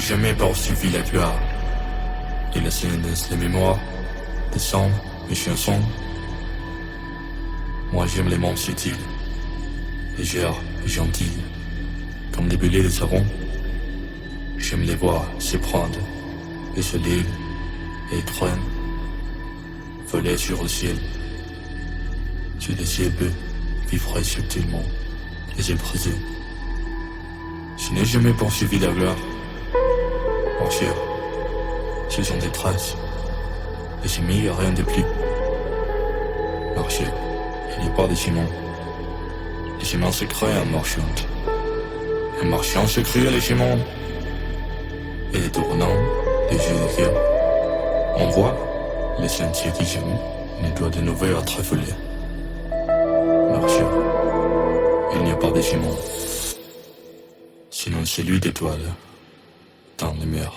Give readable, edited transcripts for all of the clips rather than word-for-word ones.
Jamais poursuivi la gloire et la silence, les mémoires, des sons, les chansons. Moi j'aime les mondes subtils, légères et gentilles, comme des bulles de savon. J'aime les voir s'éprendre et se lire et traîner, voler sur le ciel. Sur le ciel bleu, vivre subtilement, les yeux brisés. Je n'ai jamais poursuivi la gloire. Marcher, ce sont des traces, et j'ai mis rien de plus. Marcher, il n'y a pas de ciment. Les ciments se créent en marchant. Un marchand se crée les ciments. Et les tournants, les yeux de cœur, on voit les sentiers qui jamais ne doit de nouveau être affolés. Marcher, il n'y a pas de ciment. Sinon c'est lui d'étoiles. Dans les mers.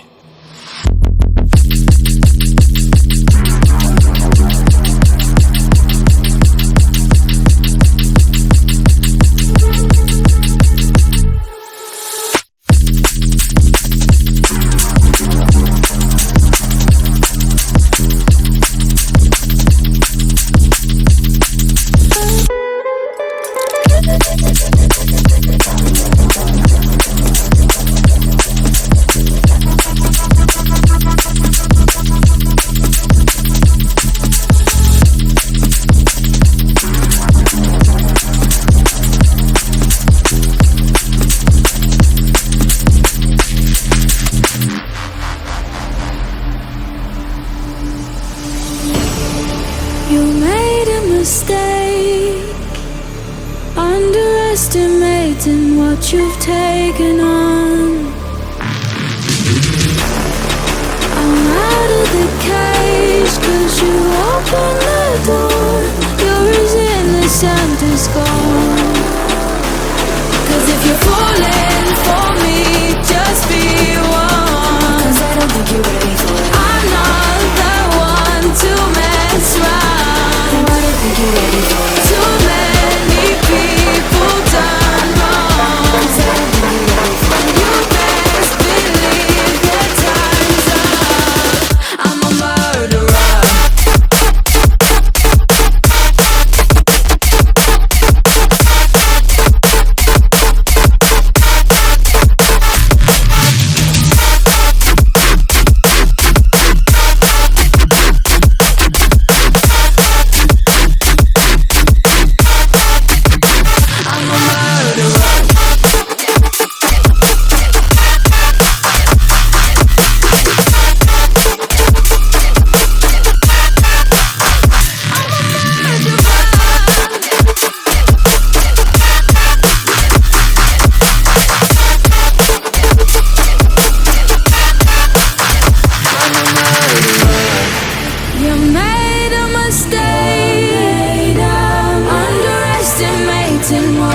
Underestimating what you've taken on. I'm out of the cage, 'cause you opened the door. You're as innocent as gone. 'Cause if you're falling for me, just be one. 'Cause I don't think you're ready for it. I'm not the one to mess around. No, I don't think you're ready for it. Too many people done wrong. 'Cause I don't think you're ready for it. You best believe that time's up. I'm a murderer.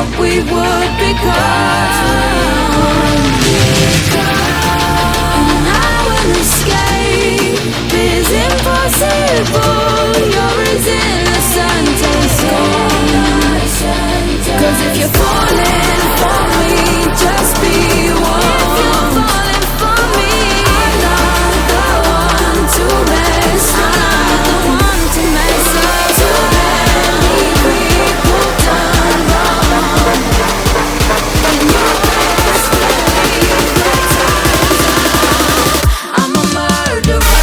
what we would become. And now an escape is impossible. Your innocent is gone. 'Cause if you're falling for me, just be one. If you're falling for me, I'm not the one to mess up. I'm not the one to mess up. Too many people done wrong, and you stay like time's up. I'm a murderer.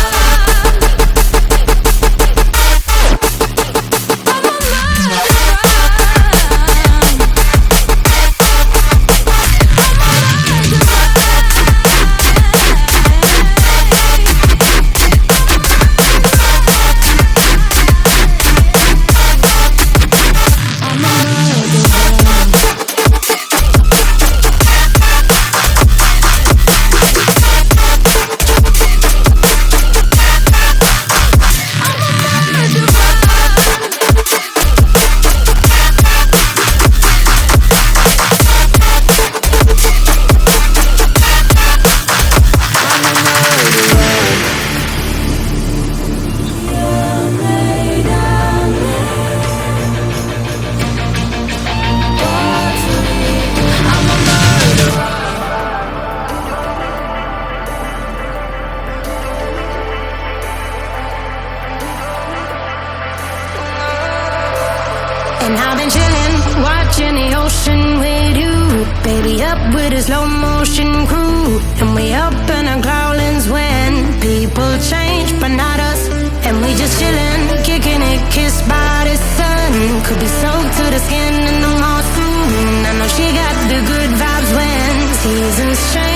And I've been chillin', watching the ocean with you. Baby up with a slow motion crew. And we up in our growlings when people change, but not us. And we just chillin', kicking it, kissed by the sun. Could be soaked to the skin in the moss soon. I know she got the good vibes when seasons change.